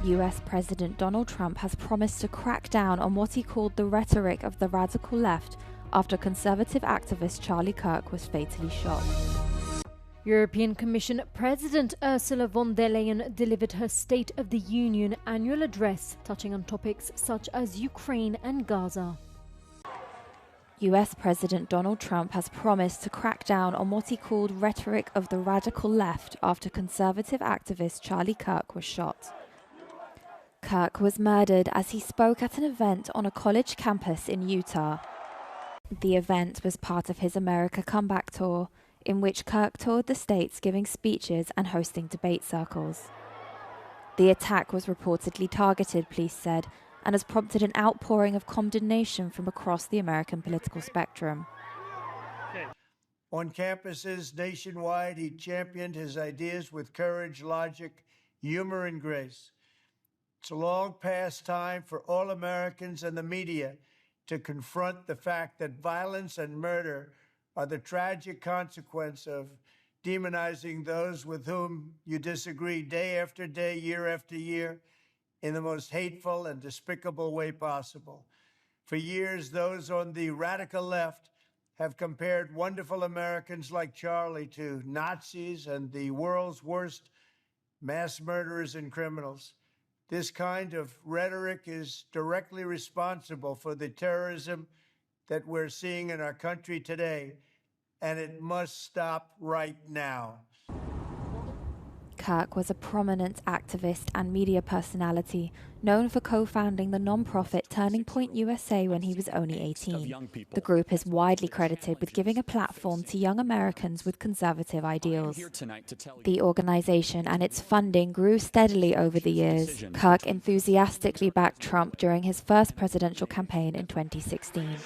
US President Donald Trump has promised to crack down on what he called the rhetoric of the radical left after conservative activist Charlie Kirk was fatally shot. European Commission President Ursula von der Leyen delivered her State of the Union annual address, touching on topics such as Ukraine and Gaza. US President Donald Trump has promised to crack down on what he called rhetoric of the radical left after conservative activist Charlie Kirk was shot. Kirk was murdered as he spoke at an event on a college campus in Utah. The event was part of his America Comeback Tour, in which Kirk toured the states giving speeches and hosting debate circles. The attack was reportedly targeted, police said, and has prompted an outpouring of condemnation from across the American political spectrum. On campuses nationwide, he championed his ideas with courage, logic, humor, and grace. It's a long past time for all Americans and the media to confront the fact that violence and murder are the tragic consequence of demonizing those with whom you disagree day after day, year after year, in the most hateful and despicable way possible. For years, those on the radical left have compared wonderful Americans like Charlie to Nazis and the world's worst mass murderers and criminals. This kind of rhetoric is directly responsible for the terrorism that we're seeing in our country today, and it must stop right now. Kirk was a prominent activist and media personality, known for co-founding the non-profit Turning Point USA when he was only 18. The group is widely credited with giving a platform to young Americans with conservative ideals. The organization and its funding grew steadily over the years. Kirk enthusiastically backed Trump during his first presidential campaign in 2016.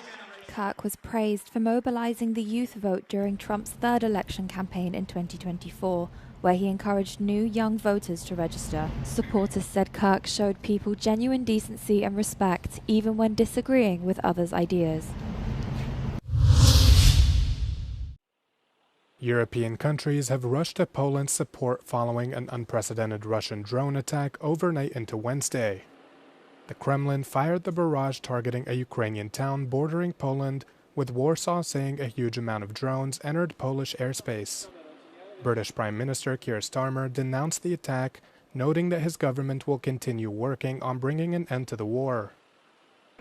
Kirk was praised for mobilizing the youth vote during Trump's third election campaign in 2024, where he encouraged new young voters to register. Supporters said Kirk showed people genuine decency and respect, even when disagreeing with others' ideas. European countries have rushed to Poland's support following an unprecedented Russian drone attack overnight into Wednesday. The Kremlin fired the barrage targeting a Ukrainian town bordering Poland, with Warsaw saying a huge amount of drones entered Polish airspace. British Prime Minister Keir Starmer denounced the attack, noting that his government will continue working on bringing an end to the war.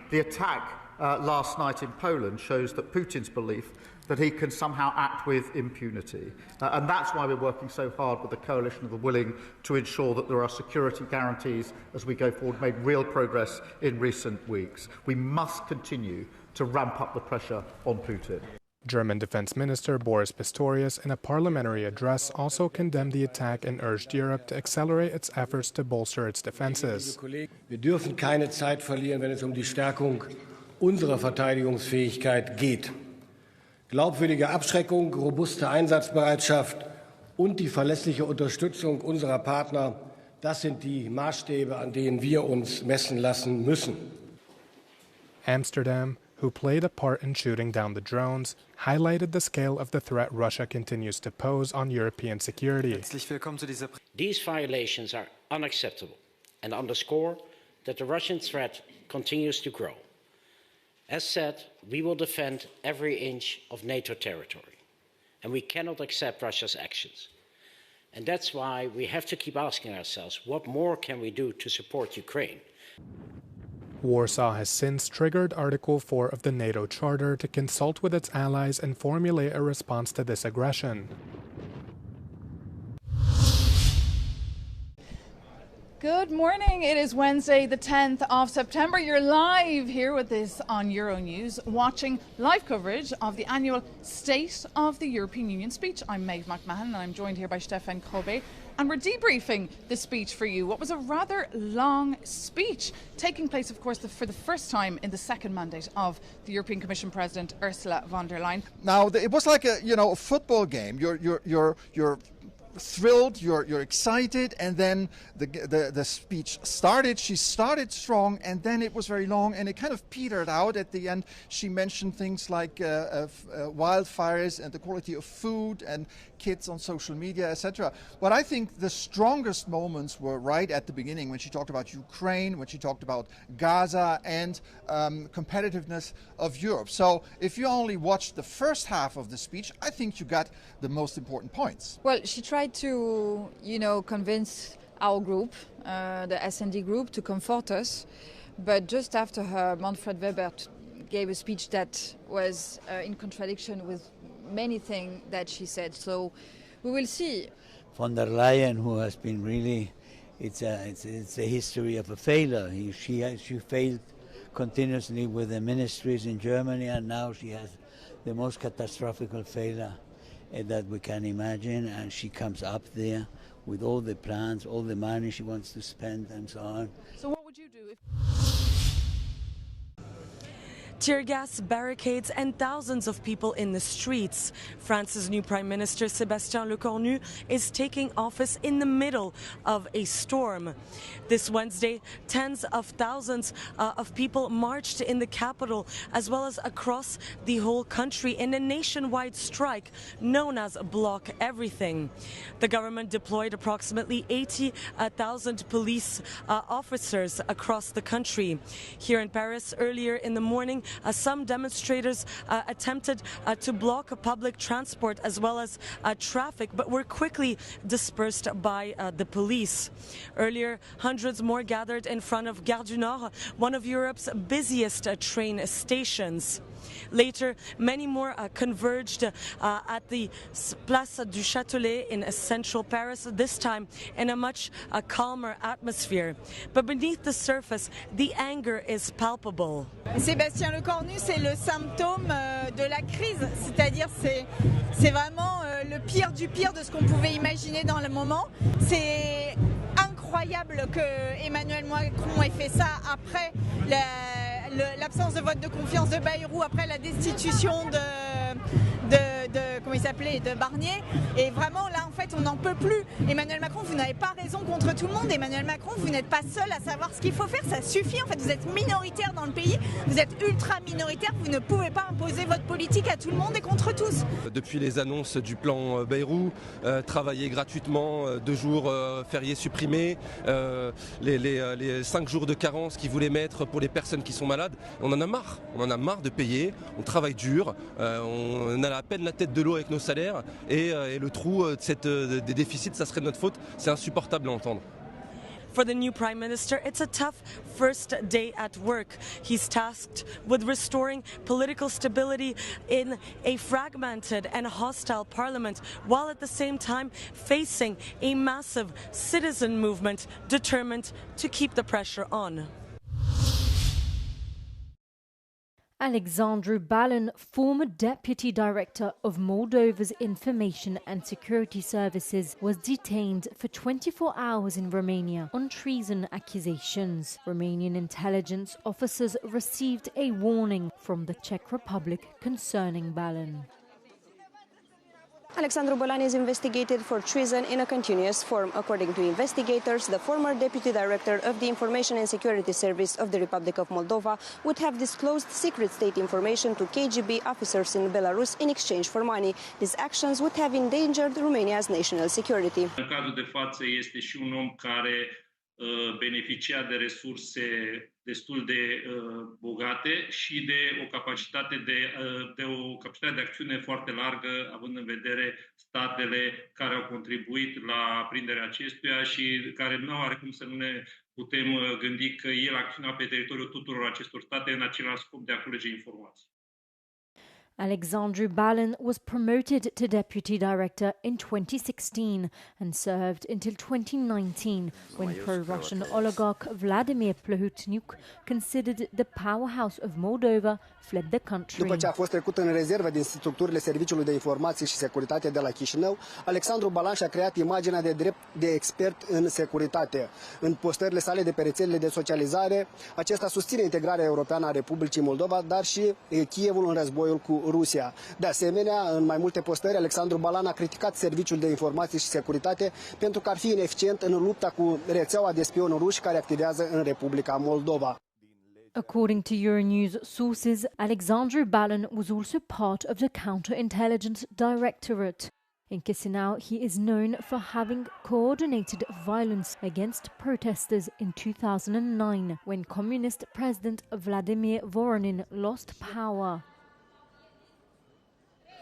The attack last night in Poland shows that Putin's belief that he can somehow act with impunity. And that's why we're working so hard with the coalition of the willing to ensure that there are security guarantees as we go forward, made real progress in recent weeks. We must continue to ramp up the pressure on Putin. German Defense Minister Boris Pistorius, in a parliamentary address, also condemned the attack and urged Europe to accelerate its efforts to bolster its defenses. Wir dürfen keine Zeit verlieren, wenn es die Stärkung unserer Verteidigungsfähigkeit geht. Glaubwürdige Abschreckung, robuste Einsatzbereitschaft und die verlässliche Unterstützung unserer Partner, das sind die Maßstäbe, an denen wir uns messen lassen müssen. Amsterdam, who played a part in shooting down the drones, highlighted the scale of the threat Russia continues to pose on European security. These violations are unacceptable and underscore that the Russian threat continues to grow. As said, we will defend every inch of NATO territory, and we cannot accept Russia's actions. And that's why we have to keep asking ourselves, what more can we do to support Ukraine? Warsaw has since triggered Article 4 of the NATO Charter to consult with its allies and formulate a response to this aggression. Good morning. It is Wednesday, the 10th of September. You're live here with this on Euronews, watching live coverage of the annual State of the European Union speech. I'm Maeve McMahon and I'm joined here by Stefan Kobe. And we're debriefing the speech for you. What was a rather long speech, taking place, of course, for the first time in the second mandate of the European Commission President Ursula von der Leyen. Now, it was like a football game. You're thrilled, you're excited, and then the speech started. She started strong, and then it was very long, and it kind of petered out at the end. She mentioned things like wildfires and the quality of food and kids on social media, etc. But I think the strongest moments were right at the beginning, when she talked about Ukraine, when she talked about Gaza and competitiveness of Europe. So if you only watched the first half of the speech, I think you got the most important points. Well, she tried to, convince our group, the S&D group, to comfort us. But just after her, Manfred Weber gave a speech that was in contradiction with many things that she said. So we will see. Von der Leyen, who has been really, it's a history of a failure. She failed continuously with the ministries in Germany, and now she has the most catastrophic failure that we can imagine, and she comes up there with all the plans, all the money she wants to spend, and so on. So what would you do if... Tear gas, barricades, and thousands of people in the streets. France's new Prime Minister, Sébastien Lecornu, is taking office in the middle of a storm. This Wednesday, tens of thousands of people marched in the capital, as well as across the whole country, in a nationwide strike known as Block Everything. The government deployed approximately 80,000 police officers across the country. Here in Paris, earlier in the morning, some demonstrators attempted to block public transport as well as traffic, but were quickly dispersed by the police. Earlier, hundreds more gathered in front of Gare du Nord, one of Europe's busiest train stations. Later, many more converged at the Place du Châtelet in central Paris, this time in a much calmer atmosphere. But beneath the surface, the anger is palpable. Sébastien Lecornu, c'est le symptôme de la crise, c'est-à-dire c'est vraiment le pire du pire de ce qu'on pouvait imaginer dans le moment. C'est incroyable que Emmanuel Macron ait fait ça après l'absence de vote de confiance de Bayrou, après la destitution de comment il s'appelait, de Barnier. Et vraiment là en fait on n'en peut plus. Emmanuel Macron, vous n'avez pas raison contre tout le monde. Emmanuel Macron, vous n'êtes pas seul à savoir ce qu'il faut faire, ça suffit en fait. Vous êtes minoritaire dans le pays, vous êtes ultra minoritaire, vous ne pouvez pas imposer votre politique à tout le monde et contre tous. Depuis les annonces du plan Bayrou, travailler gratuitement, 2 jours fériés supprimés, les 5 jours de carence qu'ils voulaient mettre pour les personnes qui sont malades, on en a marre de payer, on travaille dur, on a à peine la tête de l'eau avec nos salaires et le trou des déficits, ça serait de notre faute, c'est insupportable à entendre. For the new Prime Minister, it's a tough first day at work. He's tasked with restoring political stability in a fragmented and hostile parliament, while at the same time facing a massive citizen movement determined to keep the pressure on. Alexandru Balin, former Deputy Director of Moldova's Information and Security Services, was detained for 24 hours in Romania on treason accusations. Romanian intelligence officers received a warning from the Czech Republic concerning Balin. Alexandru Balin is investigated for treason in a continuous form. According to investigators, the former Deputy Director of the Information and Security Service of the Republic of Moldova would have disclosed secret state information to KGB officers in Belarus in exchange for money. These actions would have endangered Romania's national security. În cazul de față este și un om care beneficia de resurse destul de bogate și de o capacitate de acțiune foarte largă, având în vedere statele care au contribuit la prinderea acestuia și care nu are cum să nu ne putem gândi că el acționa pe teritoriul tuturor acestor state în același scop de a culege informații. Alexandru Balin was promoted to Deputy Director in 2016 and served until 2019 when pro-Russian oligarch Vladimir Plahotniuc, considered the powerhouse of Moldova, fled the country. După ce a fost trecut în rezervă din structurile Serviciului de Informații și Securitate de la Chișinău, Alexandru Balin și-a creat imaginea de drept de expert în securitate. În postările sale de pe rețelele de socializare, acesta susține integrarea europeană a Republicii Moldova, dar și Kievul în războiul cu cu Rusia. De asemenea, în mai multe postări, Alexandru Balan a criticat Serviciul de Informații și Securitate pentru că ar fi ineficient în lupta cu rețeaua de spioni ruși care activează în Republica Moldova. According to Euronews sources, Alexandru Balan was also part of the Counterintelligence Directorate. In Chisinau, he is known for having coordinated violence against protesters in 2009, when Communist President Vladimir Voronin lost power.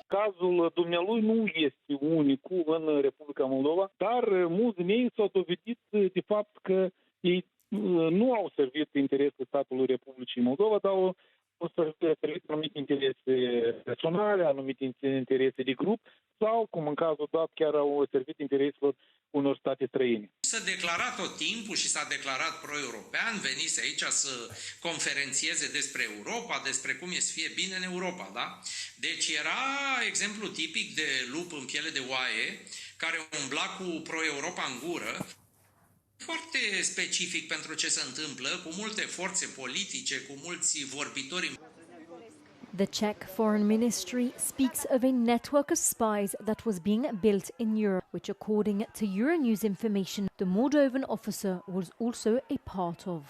Cazul dumnealui nu este unicul în Republica Moldova, dar mulți mei s-au dovedit de fapt că ei nu au servit interesul statului Republicii Moldova, dar au servit anumite interese personale, anumite interese de grup sau, cum în cazul dat, chiar au servit intereselor unor state străine. S-a declarat tot timpul și s-a declarat pro-european, venise aici să conferențieze despre Europa, despre cum e să fie bine în Europa, da? Deci era exemplu tipic de lup în piele de oaie, care umbla cu pro-Europa în gură, foarte specific pentru ce se întâmplă, cu multe forțe politice, cu mulți vorbitori. The Czech Foreign Ministry speaks of a network of spies that was being built in Europe, which, according to Euronews information, the Moldovan officer was also a part of.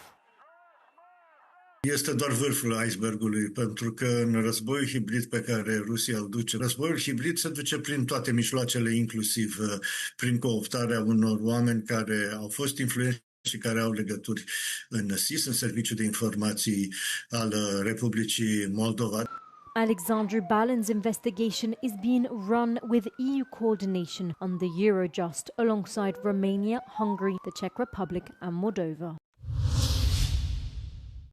Este doar vârful icebergului, pentru că în războiul hibrid pe care Rusia îl duce, războiul hibrid se duce prin toate mijloacele, inclusiv prin cooptarea unor oameni care au fost influenți și care au legături în SIS, în Serviciul de Informații al Republicii Moldova. Alexandru Balan's investigation is being run with EU coordination under Eurojust alongside Romania, Hungary, the Czech Republic and Moldova.